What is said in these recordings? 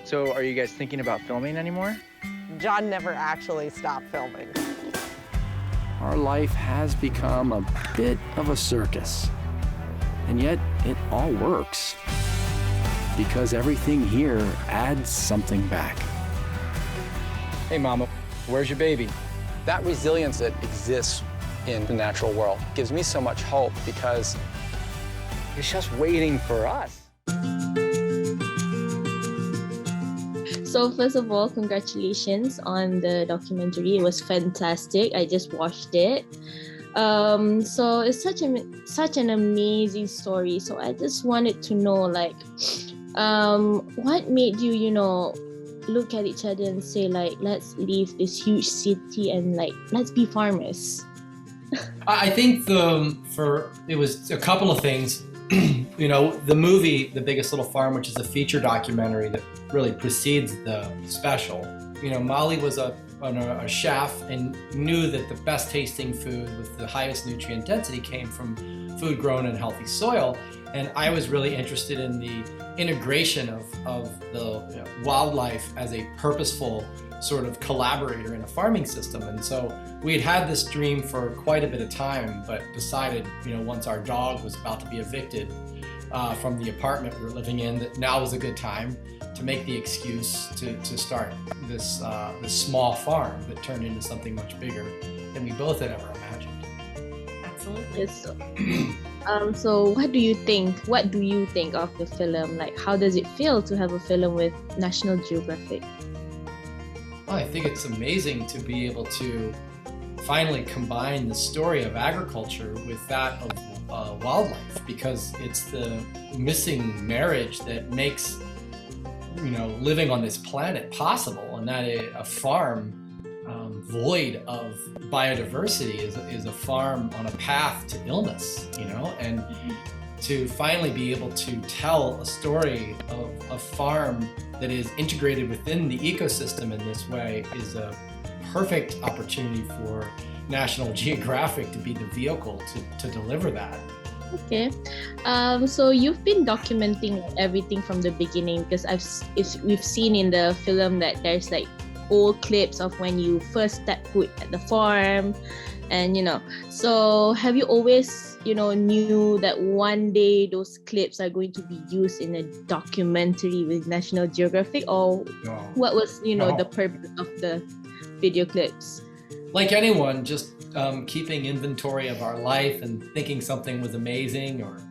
So are you guys thinking about filming anymore? John never actually stopped filming. Our life has become a bit of a circus. And yet it all works. Because everything here adds something back. Hey, Mama, where's your baby? That resilience that exists in the natural world gives me so much hope because It's just waiting for us. So first of all, congratulations on the documentary. It was fantastic. I just watched it. So it's such an amazing story. So I just wanted to know, like, what made you, look at each other and say, like, let's leave this huge city and, like, let's be farmers? I think it was a couple of things. The movie, The Biggest Little Farm, which is a feature documentary that really precedes the special. Molly was a chef and knew that the best tasting food with the highest nutrient density came from food grown in healthy soil. And I was really interested in the integration of the wildlife as a purposeful sort of collaborator in a farming system. And so we had this dream for quite a bit of time, but decided, once our dog was about to be evicted from the apartment we were living in, that now was a good time to make the excuse to start this small farm that turned into something much bigger than we both had ever imagined. Absolutely. So what do you think? What do you think of the film? Like, how does it feel to have a film with National Geographic? Well, I think it's amazing to be able to finally combine the story of agriculture with that of wildlife, because it's the missing marriage that makes living on this planet possible, and that a farm void of biodiversity is a farm on a path to illness, and to finally be able to tell a story of a farm that is integrated within the ecosystem in this way is a perfect opportunity for National Geographic to be the vehicle to deliver that. Okay, so you've been documenting everything from the beginning, because we've seen in the film that there's like old clips of when you first stepped foot at the farm, and so have you always knew that one day those clips are going to be used in a documentary with National Geographic, or No. what was No. the purpose of the video clips? Like anyone, just keeping inventory of our life and thinking something was amazing, or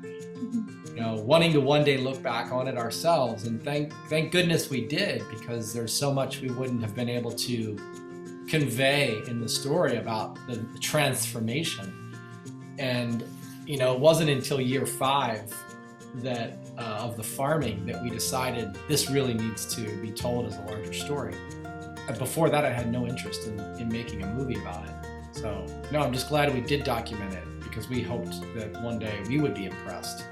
wanting to one day look back on it ourselves. And thank goodness we did, because there's so much we wouldn't have been able to convey in the story about the transformation. And it wasn't until year 5 that of the farming that we decided this really needs to be told as a larger story. Before that, I had no interest in making a movie about it. So, no, I'm just glad we did document it, because we hoped that one day we would be impressed,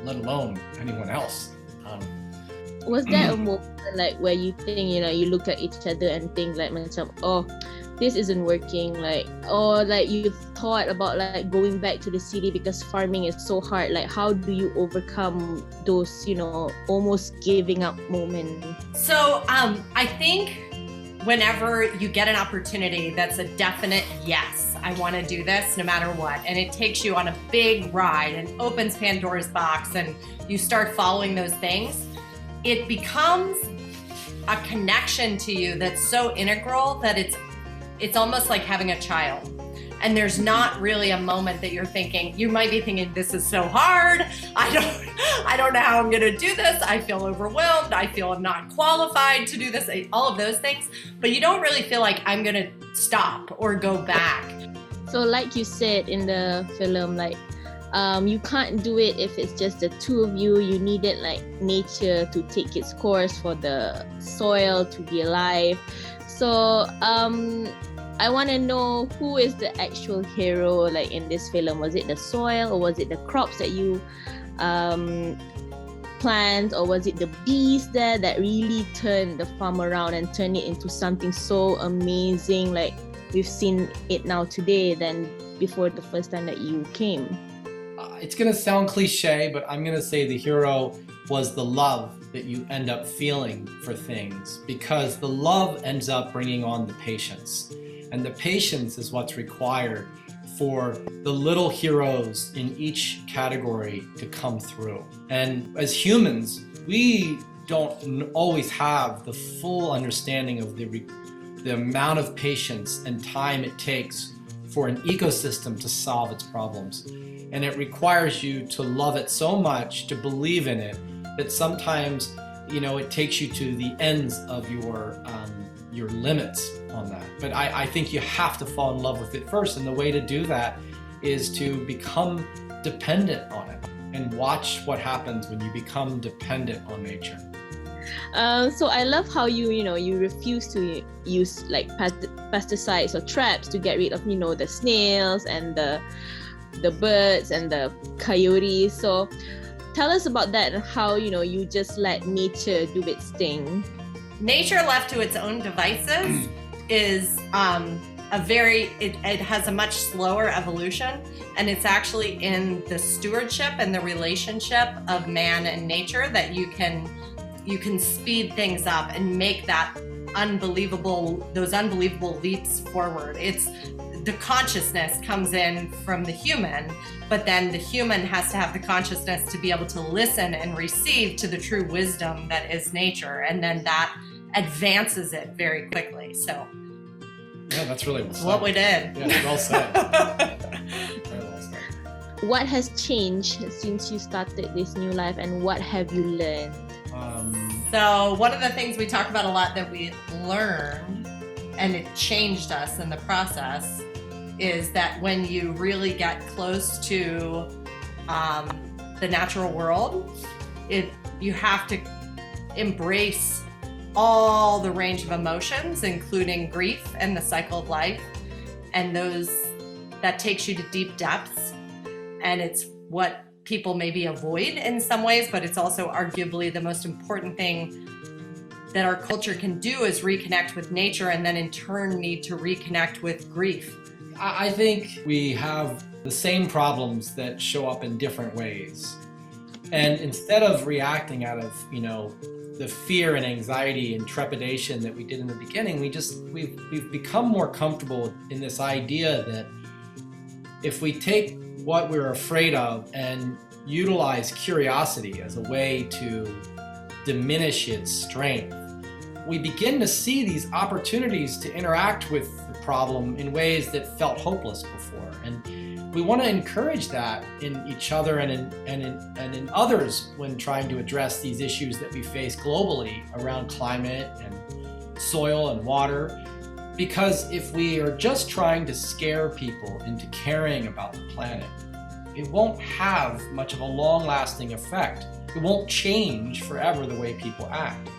let alone anyone else. Was there a moment like where you think, you look at each other and think like, oh, this isn't working, like, or like you've thought about like going back to the city because farming is so hard? Like, how do you overcome those, almost giving up moments? So I think whenever you get an opportunity that's a definite yes, I want to do this no matter what, and it takes you on a big ride and opens Pandora's box, and you start following those things, it becomes a connection to you that's so integral that it's almost like having a child. And there's not really a moment that you might be thinking, this is so hard, I don't know how I'm gonna do this, I feel overwhelmed, I feel I'm not qualified to do this, all of those things, but you don't really feel like I'm gonna stop or go back. So like you said in the film, like, you can't do it if it's just the two of you. You needed like nature to take its course for the soil to be alive. So I want to know, who is the actual hero like in this film? Was it the soil, or was it the crops that you plant, or was it the bees there that really turned the farm around and turned it into something so amazing, like we've seen it now today, than before the first time that you came? It's gonna sound cliche, but I'm gonna say the hero was the love that you end up feeling for things, because the love ends up bringing on the patience. And the patience is what's required for the little heroes in each category to come through. And as humans, we don't always have the full understanding of the amount of patience and time it takes for an ecosystem to solve its problems. And it requires you to love it so much, to believe in it, that sometimes, it takes you to the ends of your limits on that. But I think you have to fall in love with it first. And the way to do that is to become dependent on it and watch what happens when you become dependent on nature. So I love how you refuse to use like pesticides or traps to get rid of the snails and the birds and the coyotes. So tell us about that and how you just let nature do its thing. Nature left to its own devices is it has a much slower evolution, and it's actually in the stewardship and the relationship of man and nature that you can speed things up and make those unbelievable leaps forward. The consciousness comes in from the human, but then the human has to have the consciousness to be able to listen and receive to the true wisdom that is nature, and then that advances it very quickly. So yeah, that's really well said. What we did. Yeah, well said. Very well said. What has changed since you started this new life, and what have you learned? So one of the things we talk about a lot that we learned, and it changed us in the process, is that when you really get close to the natural world, you have to embrace all the range of emotions, including grief and the cycle of life, and that takes you to deep depths. And it's what people maybe avoid in some ways, but it's also arguably the most important thing that our culture can do, is reconnect with nature, and then in turn need to reconnect with grief. I think we have the same problems that show up in different ways. And instead of reacting out of, the fear and anxiety and trepidation that we did in the beginning, we've become more comfortable in this idea that if we take what we're afraid of and utilize curiosity as a way to diminish its strength, we begin to see these opportunities to interact with the problem in ways that felt hopeless before. And we want to encourage that in each other and in others when trying to address these issues that we face globally around climate and soil and water. Because if we are just trying to scare people into caring about the planet, it won't have much of a long-lasting effect. It won't change forever the way people act.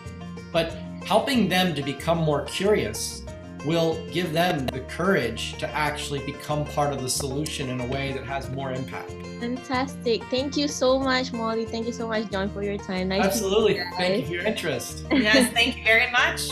But helping them to become more curious will give them the courage to actually become part of the solution in a way that has more impact. Fantastic. Thank you so much, Molly. Thank you so much, John, for your time. Nice Absolutely. to meet you guys. Thank you for your interest. Yes, thank you very much.